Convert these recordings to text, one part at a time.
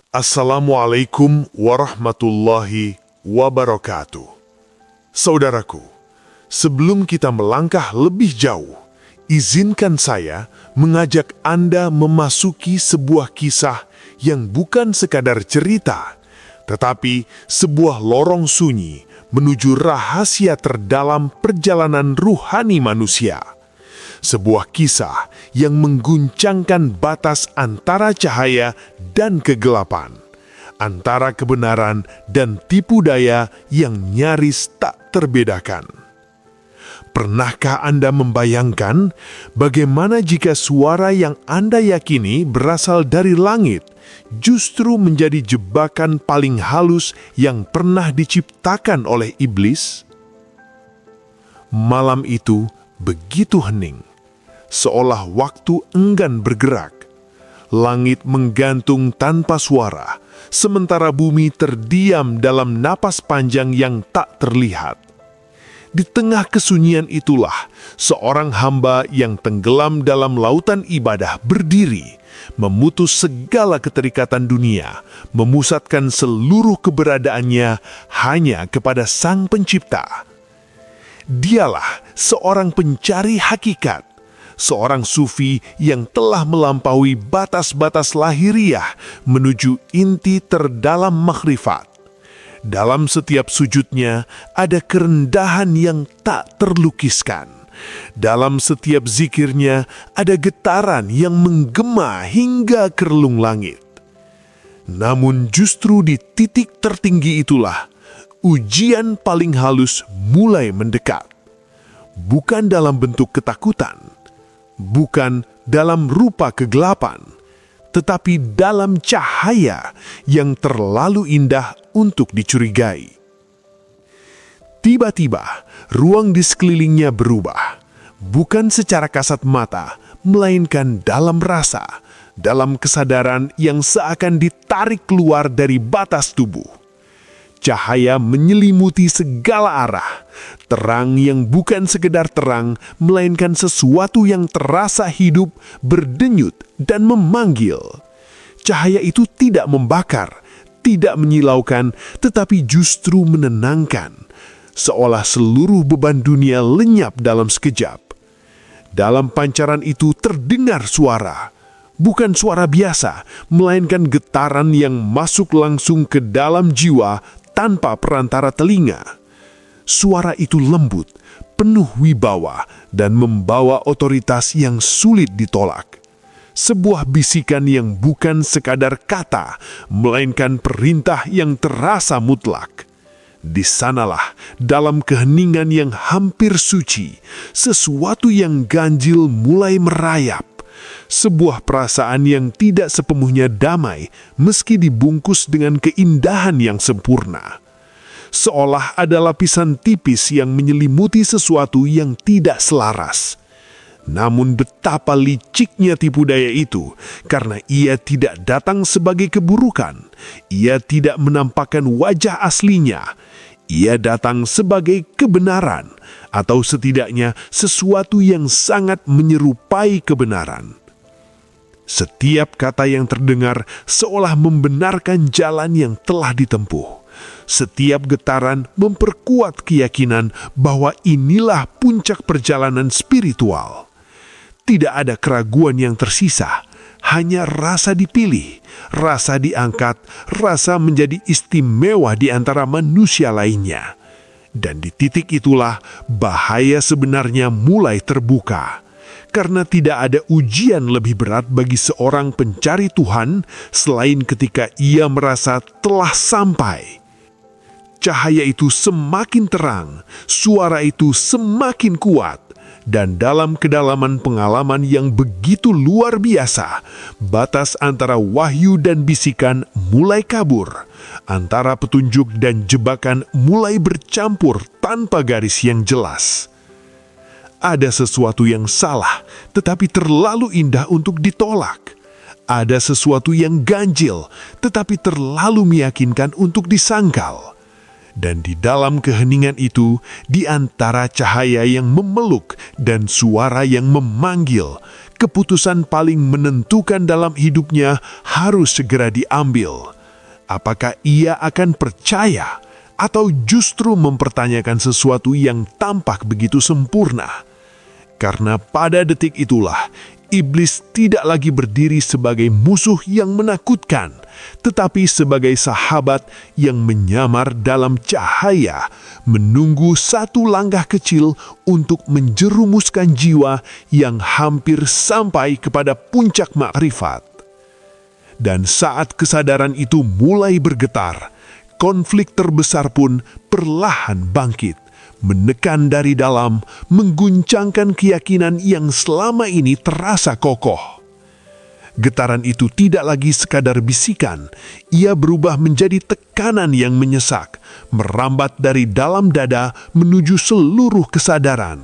Assalamualaikum warahmatullahi wabarakatuh. Saudaraku, sebelum kita melangkah lebih jauh, izinkan saya mengajak Anda memasuki sebuah kisah yang bukan sekadar cerita, tetapi sebuah lorong sunyi menuju rahasia terdalam perjalanan ruhani manusia. Sebuah kisah yang mengguncangkan batas antara cahaya dan kegelapan, antara kebenaran dan tipu daya yang nyaris tak terbedakan. Pernahkah Anda membayangkan bagaimana jika suara yang Anda yakini berasal dari langit justru menjadi jebakan paling halus yang pernah diciptakan oleh iblis? Malam itu begitu hening, seolah waktu enggan bergerak. Langit menggantung tanpa suara, sementara bumi terdiam dalam napas panjang yang tak terlihat. Di tengah kesunyian itulah, seorang hamba yang tenggelam dalam lautan ibadah berdiri, memutus segala keterikatan dunia, memusatkan seluruh keberadaannya hanya kepada Sang Pencipta. Dialah seorang pencari hakikat, seorang sufi yang telah melampaui batas-batas lahiriah menuju inti terdalam makrifat. Dalam setiap sujudnya ada kerendahan yang tak terlukiskan. Dalam setiap zikirnya ada getaran yang menggema hingga ke relung langit. Namun justru di titik tertinggi itulah ujian paling halus mulai mendekat. Bukan dalam bentuk ketakutan, bukan dalam rupa kegelapan, tetapi dalam cahaya yang terlalu indah untuk dicurigai. Tiba-tiba, ruang di sekelilingnya berubah, bukan secara kasat mata, melainkan dalam rasa, dalam kesadaran yang seakan ditarik keluar dari batas tubuh. Cahaya menyelimuti segala arah, terang yang bukan sekedar terang, melainkan sesuatu yang terasa hidup, berdenyut, dan memanggil. Cahaya itu tidak membakar, tidak menyilaukan, tetapi justru menenangkan, seolah seluruh beban dunia lenyap dalam sekejap. Dalam pancaran itu terdengar suara, bukan suara biasa, melainkan getaran yang masuk langsung ke dalam jiwa tanpa perantara telinga. Suara itu lembut, penuh wibawa, dan membawa otoritas yang sulit ditolak. Sebuah bisikan yang bukan sekadar kata, melainkan perintah yang terasa mutlak. Di sanalah, dalam keheningan yang hampir suci, sesuatu yang ganjil mulai merayap. Sebuah perasaan yang tidak sepenuhnya damai meski dibungkus dengan keindahan yang sempurna. Seolah ada lapisan tipis yang menyelimuti sesuatu yang tidak selaras. Namun betapa liciknya tipu daya itu, karena ia tidak datang sebagai keburukan. Ia tidak menampakkan wajah aslinya. Ia datang sebagai kebenaran, atau setidaknya sesuatu yang sangat menyerupai kebenaran. Setiap kata yang terdengar seolah membenarkan jalan yang telah ditempuh. Setiap getaran memperkuat keyakinan bahwa inilah puncak perjalanan spiritual. Tidak ada keraguan yang tersisa, hanya rasa dipilih, rasa diangkat, rasa menjadi istimewa di antara manusia lainnya. Dan di titik itulah bahaya sebenarnya mulai terbuka. Karena tidak ada ujian lebih berat bagi seorang pencari Tuhan selain ketika ia merasa telah sampai. Cahaya itu semakin terang, suara itu semakin kuat, dan dalam kedalaman pengalaman yang begitu luar biasa, batas antara wahyu dan bisikan mulai kabur, antara petunjuk dan jebakan mulai bercampur tanpa garis yang jelas. Ada sesuatu yang salah, tetapi terlalu indah untuk ditolak. Ada sesuatu yang ganjil, tetapi terlalu meyakinkan untuk disangkal. Dan di dalam keheningan itu, di antara cahaya yang memeluk dan suara yang memanggil, keputusan paling menentukan dalam hidupnya harus segera diambil. Apakah ia akan percaya atau justru mempertanyakan sesuatu yang tampak begitu sempurna? Karena pada detik itulah, iblis tidak lagi berdiri sebagai musuh yang menakutkan, tetapi sebagai sahabat yang menyamar dalam cahaya, menunggu satu langkah kecil untuk menjerumuskan jiwa yang hampir sampai kepada puncak makrifat. Dan saat kesadaran itu mulai bergetar, konflik terbesar pun perlahan bangkit, menekan dari dalam, mengguncangkan keyakinan yang selama ini terasa kokoh. Getaran itu tidak lagi sekadar bisikan, ia berubah menjadi tekanan yang menyesak, merambat dari dalam dada menuju seluruh kesadaran.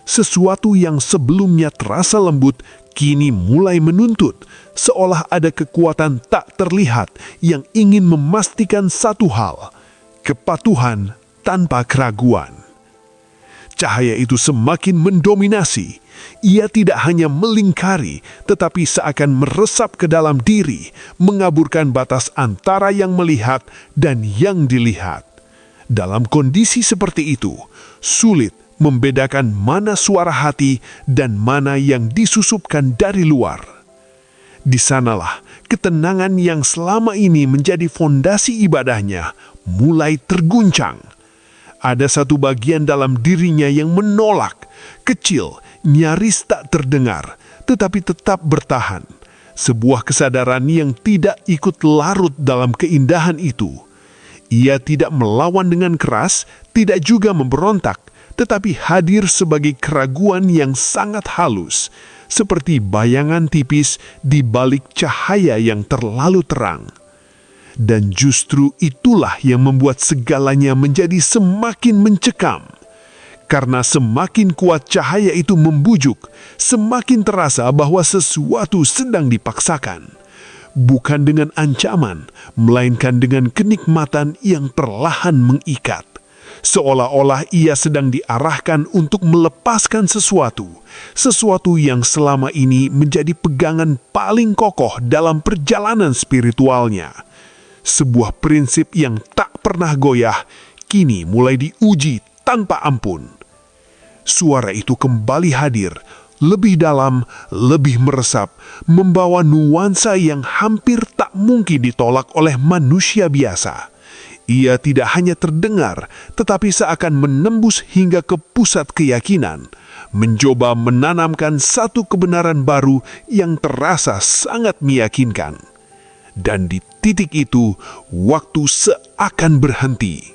Sesuatu yang sebelumnya terasa lembut, kini mulai menuntut, seolah ada kekuatan tak terlihat yang ingin memastikan satu hal, kepatuhan tanpa keraguan. Cahaya itu semakin mendominasi. Ia tidak hanya melingkari, tetapi seakan meresap ke dalam diri, mengaburkan batas antara yang melihat dan yang dilihat. Dalam kondisi seperti itu, sulit membedakan mana suara hati dan mana yang disusupkan dari luar. Di sanalah ketenangan yang selama ini menjadi fondasi ibadahnya mulai terguncang. Ada satu bagian dalam dirinya yang menolak, kecil, nyaris tak terdengar, tetapi tetap bertahan. Sebuah kesadaran yang tidak ikut larut dalam keindahan itu. Ia tidak melawan dengan keras, tidak juga memberontak, tetapi hadir sebagai keraguan yang sangat halus, seperti bayangan tipis di balik cahaya yang terlalu terang. Dan justru itulah yang membuat segalanya menjadi semakin mencekam. Karena semakin kuat cahaya itu membujuk, semakin terasa bahwa sesuatu sedang dipaksakan. Bukan dengan ancaman, melainkan dengan kenikmatan yang perlahan mengikat. Seolah-olah ia sedang diarahkan untuk melepaskan sesuatu yang selama ini menjadi pegangan paling kokoh dalam perjalanan spiritualnya. Sebuah prinsip yang tak pernah goyah, kini mulai diuji tanpa ampun. Suara itu kembali hadir, lebih dalam, lebih meresap, membawa nuansa yang hampir tak mungkin ditolak oleh manusia biasa. Ia tidak hanya terdengar, tetapi seakan menembus hingga ke pusat keyakinan, mencoba menanamkan satu kebenaran baru yang terasa sangat meyakinkan. Dan di titik itu, waktu seakan berhenti.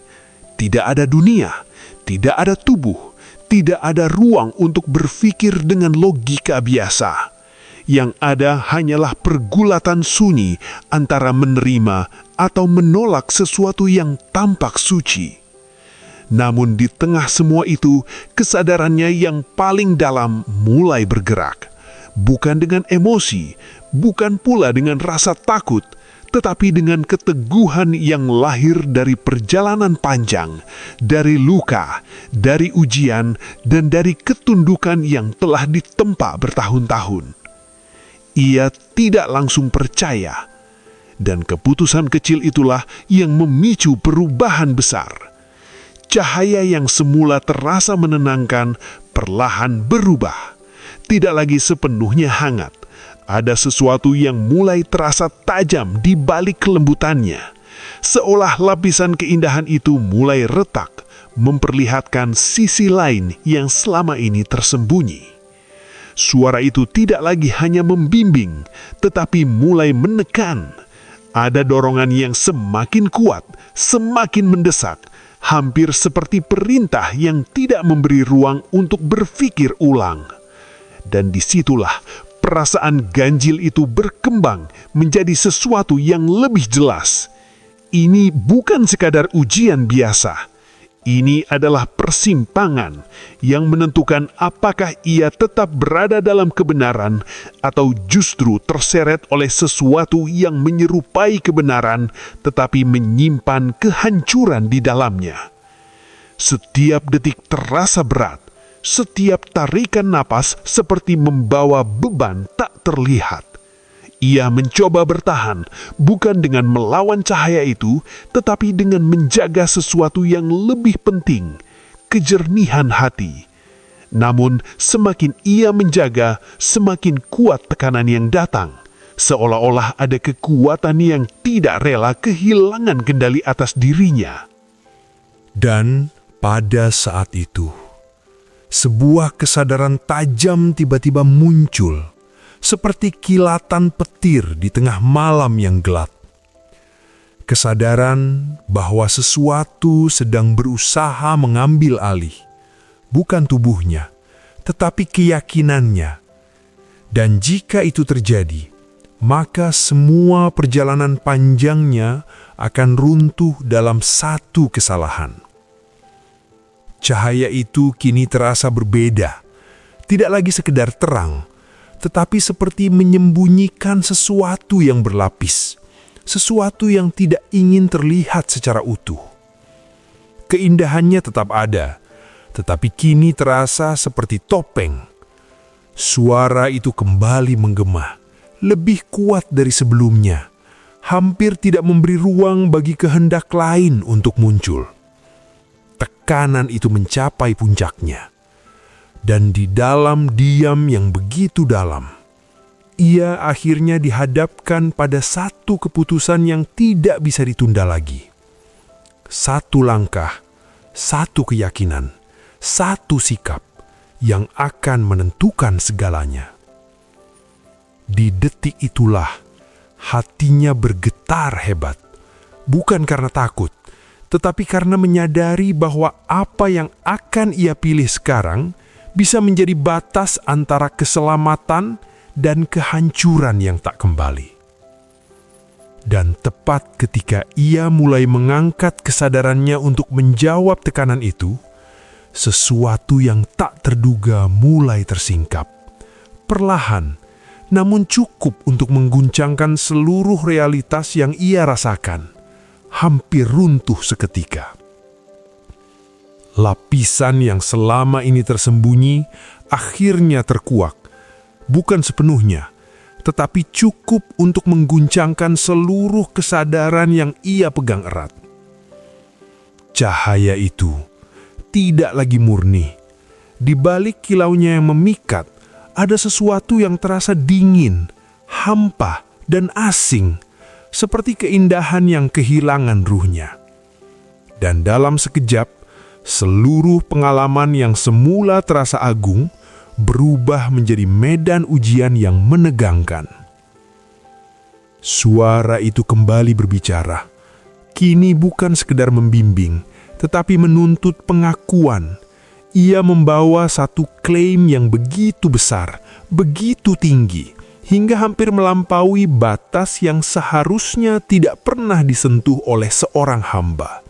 Tidak ada dunia, tidak ada tubuh, tidak ada ruang untuk berpikir dengan logika biasa. Yang ada hanyalah pergulatan sunyi antara menerima atau menolak sesuatu yang tampak suci. Namun di tengah semua itu, kesadarannya yang paling dalam mulai bergerak. Bukan dengan emosi, bukan pula dengan rasa takut, tetapi dengan keteguhan yang lahir dari perjalanan panjang, dari luka, dari ujian, dan dari ketundukan yang telah ditempa bertahun-tahun. Ia tidak langsung percaya, dan keputusan kecil itulah yang memicu perubahan besar. Cahaya yang semula terasa menenangkan perlahan berubah. Tidak lagi sepenuhnya hangat. Ada sesuatu yang mulai terasa tajam di balik kelembutannya. Seolah lapisan keindahan itu mulai retak, memperlihatkan sisi lain yang selama ini tersembunyi. Suara itu tidak lagi hanya membimbing, tetapi mulai menekan. Ada dorongan yang semakin kuat, semakin mendesak, hampir seperti perintah yang tidak memberi ruang untuk berpikir ulang. Dan disitulah perasaan ganjil itu berkembang menjadi sesuatu yang lebih jelas. Ini bukan sekadar ujian biasa. Ini adalah persimpangan yang menentukan apakah ia tetap berada dalam kebenaran atau justru terseret oleh sesuatu yang menyerupai kebenaran tetapi menyimpan kehancuran di dalamnya. Setiap detik terasa berat. Setiap tarikan napas seperti membawa beban tak terlihat. Ia mencoba bertahan, bukan dengan melawan cahaya itu, tetapi dengan menjaga sesuatu yang lebih penting, kejernihan hati. Namun, semakin ia menjaga, semakin kuat tekanan yang datang. Seolah-olah ada kekuatan yang tidak rela kehilangan kendali atas dirinya. Dan pada saat itu, sebuah kesadaran tajam tiba-tiba muncul, seperti kilatan petir di tengah malam yang gelap. Kesadaran bahwa sesuatu sedang berusaha mengambil alih, bukan tubuhnya, tetapi keyakinannya. Dan jika itu terjadi, maka semua perjalanan panjangnya akan runtuh dalam satu kesalahan. Cahaya itu kini terasa berbeda, tidak lagi sekedar terang, tetapi seperti menyembunyikan sesuatu yang berlapis, sesuatu yang tidak ingin terlihat secara utuh. Keindahannya tetap ada, tetapi kini terasa seperti topeng. Suara itu kembali menggema, lebih kuat dari sebelumnya, hampir tidak memberi ruang bagi kehendak lain untuk muncul. Tekanan itu mencapai puncaknya. Dan di dalam diam yang begitu dalam, ia akhirnya dihadapkan pada satu keputusan yang tidak bisa ditunda lagi. Satu langkah, satu keyakinan, satu sikap yang akan menentukan segalanya. Di detik itulah hatinya bergetar hebat, bukan karena takut, tetapi karena menyadari bahwa apa yang akan ia pilih sekarang bisa menjadi batas antara keselamatan dan kehancuran yang tak kembali. Dan tepat ketika ia mulai mengangkat kesadarannya untuk menjawab tekanan itu, sesuatu yang tak terduga mulai tersingkap. Perlahan, namun cukup untuk mengguncangkan seluruh realitas yang ia rasakan. Hampir runtuh seketika. Lapisan yang selama ini tersembunyi akhirnya terkuak, bukan sepenuhnya, tetapi cukup untuk mengguncangkan seluruh kesadaran yang ia pegang erat. Cahaya itu tidak lagi murni. Di balik kilaunya yang memikat, ada sesuatu yang terasa dingin, hampa, dan asing, seperti keindahan yang kehilangan ruhnya. Dan dalam sekejap, seluruh pengalaman yang semula terasa agung berubah menjadi medan ujian yang menegangkan. Suara itu kembali berbicara. Kini bukan sekedar membimbing, tetapi menuntut pengakuan. Ia membawa satu klaim yang begitu besar, begitu tinggi, hingga hampir melampaui batas yang seharusnya tidak pernah disentuh oleh seorang hamba.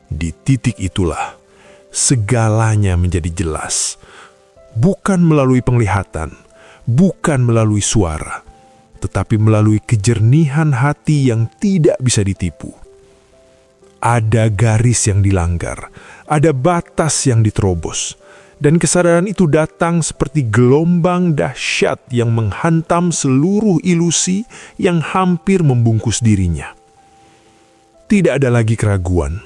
Di titik itulah, segalanya menjadi jelas. Bukan melalui penglihatan, bukan melalui suara, tetapi melalui kejernihan hati yang tidak bisa ditipu. Ada garis yang dilanggar, ada batas yang diterobos, dan kesadaran itu datang seperti gelombang dahsyat yang menghantam seluruh ilusi yang hampir membungkus dirinya. Tidak ada lagi keraguan.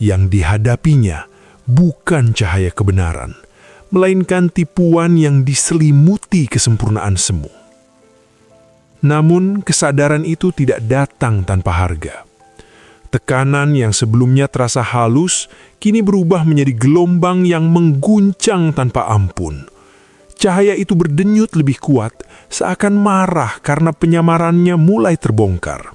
Yang dihadapinya bukan cahaya kebenaran, melainkan tipuan yang diselimuti kesempurnaan semu. Namun kesadaran itu tidak datang tanpa harga. Tekanan yang sebelumnya terasa halus, kini berubah menjadi gelombang yang mengguncang tanpa ampun. Cahaya itu berdenyut lebih kuat, seakan marah karena penyamarannya mulai terbongkar.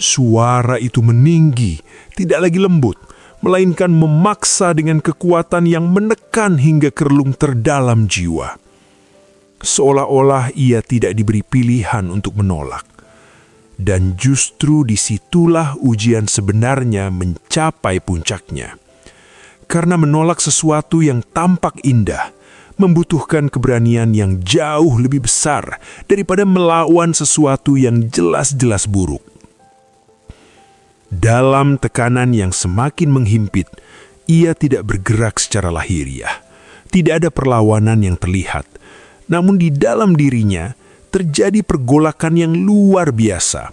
Suara itu meninggi, tidak lagi lembut, melainkan memaksa dengan kekuatan yang menekan hingga ke relung terdalam jiwa. Seolah-olah ia tidak diberi pilihan untuk menolak. Dan justru disitulah ujian sebenarnya mencapai puncaknya. Karena menolak sesuatu yang tampak indah, membutuhkan keberanian yang jauh lebih besar daripada melawan sesuatu yang jelas-jelas buruk. Dalam tekanan yang semakin menghimpit, ia tidak bergerak secara lahiriah. Tidak ada perlawanan yang terlihat. Namun di dalam dirinya terjadi pergolakan yang luar biasa.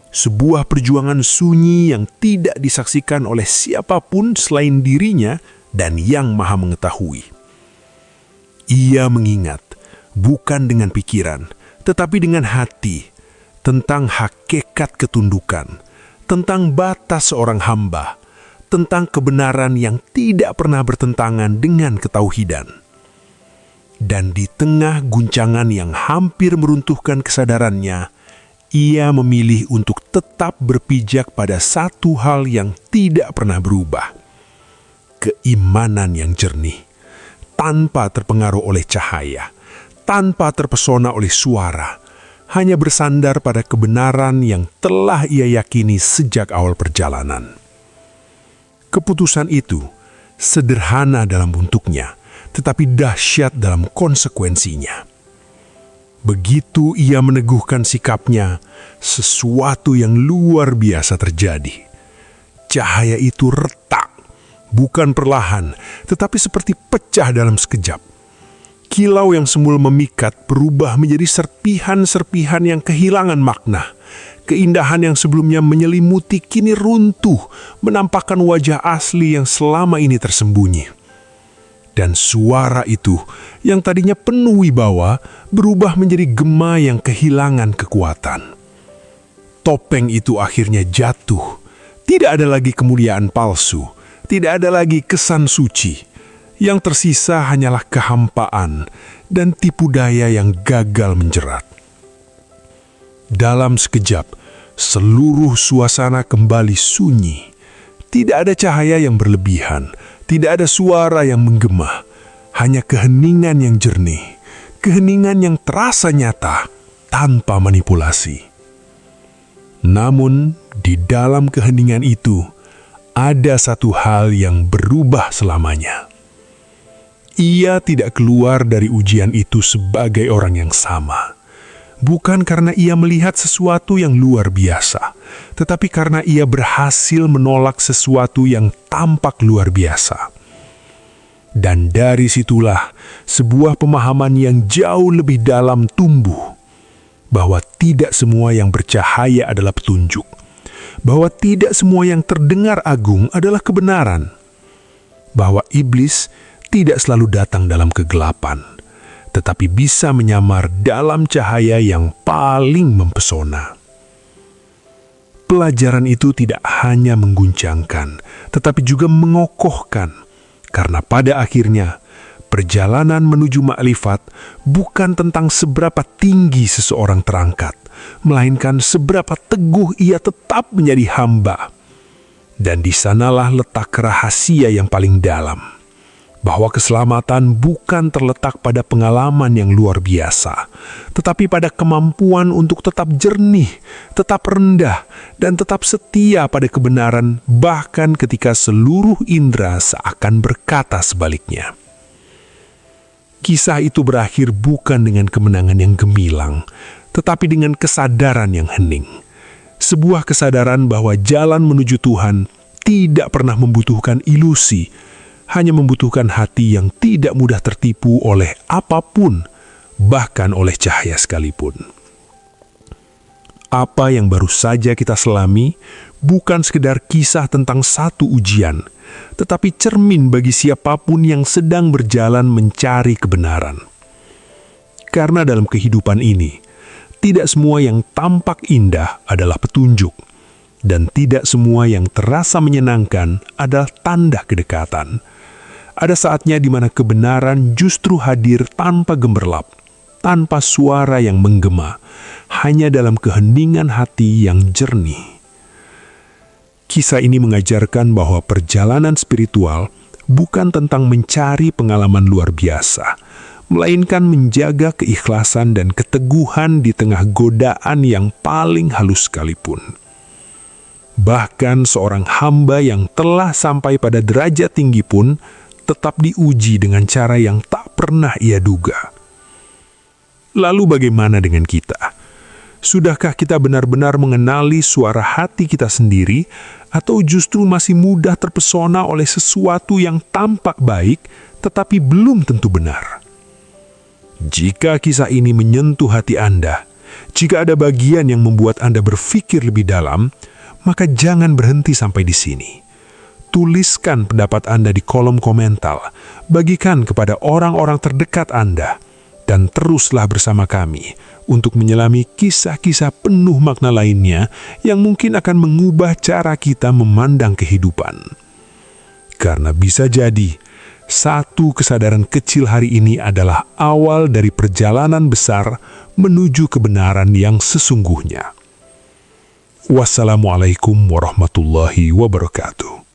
Sebuah perjuangan sunyi yang tidak disaksikan oleh siapapun selain dirinya dan Yang Maha Mengetahui. Ia mengingat, bukan dengan pikiran, tetapi dengan hati, tentang hakikat ketundukan, tentang batas seorang hamba, tentang kebenaran yang tidak pernah bertentangan dengan ketauhidan. Dan di tengah guncangan yang hampir meruntuhkan kesadarannya, ia memilih untuk tetap berpijak pada satu hal yang tidak pernah berubah. Keimanan yang jernih, tanpa terpengaruh oleh cahaya, tanpa terpesona oleh suara, hanya bersandar pada kebenaran yang telah ia yakini sejak awal perjalanan. Keputusan itu sederhana dalam bentuknya, tetapi dahsyat dalam konsekuensinya. Begitu ia meneguhkan sikapnya, sesuatu yang luar biasa terjadi. Cahaya itu retak, bukan perlahan, tetapi seperti pecah dalam sekejap. Kilau yang semula memikat berubah menjadi serpihan-serpihan yang kehilangan makna. Keindahan yang sebelumnya menyelimuti kini runtuh, menampakkan wajah asli yang selama ini tersembunyi. Dan suara itu, yang tadinya penuh wibawa, berubah menjadi gema yang kehilangan kekuatan. Topeng itu akhirnya jatuh. Tidak ada lagi kemuliaan palsu, tidak ada lagi kesan suci. Yang tersisa hanyalah kehampaan dan tipu daya yang gagal menjerat. Dalam sekejap, seluruh suasana kembali sunyi. Tidak ada cahaya yang berlebihan, tidak ada suara yang menggema, hanya keheningan yang jernih, keheningan yang terasa nyata tanpa manipulasi. Namun, di dalam keheningan itu, ada satu hal yang berubah selamanya. Ia tidak keluar dari ujian itu sebagai orang yang sama. Bukan karena ia melihat sesuatu yang luar biasa, tetapi karena ia berhasil menolak sesuatu yang tampak luar biasa. Dan dari situlah sebuah pemahaman yang jauh lebih dalam tumbuh, bahwa tidak semua yang bercahaya adalah petunjuk, bahwa tidak semua yang terdengar agung adalah kebenaran, bahwa iblis tidak selalu datang dalam kegelapan, tetapi bisa menyamar dalam cahaya yang paling mempesona. Pelajaran itu tidak hanya mengguncangkan, tetapi juga mengokohkan, karena pada akhirnya, perjalanan menuju makrifat bukan tentang seberapa tinggi seseorang terangkat, melainkan seberapa teguh ia tetap menjadi hamba. Dan di sanalah letak rahasia yang paling dalam, bahwa keselamatan bukan terletak pada pengalaman yang luar biasa, tetapi pada kemampuan untuk tetap jernih, tetap rendah, dan tetap setia pada kebenaran, bahkan ketika seluruh indera seakan berkata sebaliknya. Kisah itu berakhir bukan dengan kemenangan yang gemilang, tetapi dengan kesadaran yang hening. Sebuah kesadaran bahwa jalan menuju Tuhan tidak pernah membutuhkan ilusi, hanya membutuhkan hati yang tidak mudah tertipu oleh apapun, bahkan oleh cahaya sekalipun. Apa yang baru saja kita selami bukan sekedar kisah tentang satu ujian, tetapi cermin bagi siapapun yang sedang berjalan mencari kebenaran. Karena dalam kehidupan ini, tidak semua yang tampak indah adalah petunjuk, dan tidak semua yang terasa menyenangkan adalah tanda kedekatan. Ada saatnya di mana kebenaran justru hadir tanpa gemerlap, tanpa suara yang menggema, hanya dalam keheningan hati yang jernih. Kisah ini mengajarkan bahwa perjalanan spiritual bukan tentang mencari pengalaman luar biasa, melainkan menjaga keikhlasan dan keteguhan di tengah godaan yang paling halus sekalipun. Bahkan seorang hamba yang telah sampai pada derajat tinggi pun tetap diuji dengan cara yang tak pernah ia duga. Lalu bagaimana dengan kita? Sudahkah kita benar-benar mengenali suara hati kita sendiri, atau justru masih mudah terpesona oleh sesuatu yang tampak baik, tetapi belum tentu benar? Jika kisah ini menyentuh hati Anda, jika ada bagian yang membuat Anda berpikir lebih dalam, maka jangan berhenti sampai di sini. Tuliskan pendapat Anda di kolom komentar, bagikan kepada orang-orang terdekat Anda, dan teruslah bersama kami untuk menyelami kisah-kisah penuh makna lainnya yang mungkin akan mengubah cara kita memandang kehidupan. Karena bisa jadi, satu kesadaran kecil hari ini adalah awal dari perjalanan besar menuju kebenaran yang sesungguhnya. Wassalamualaikum warahmatullahi wabarakatuh.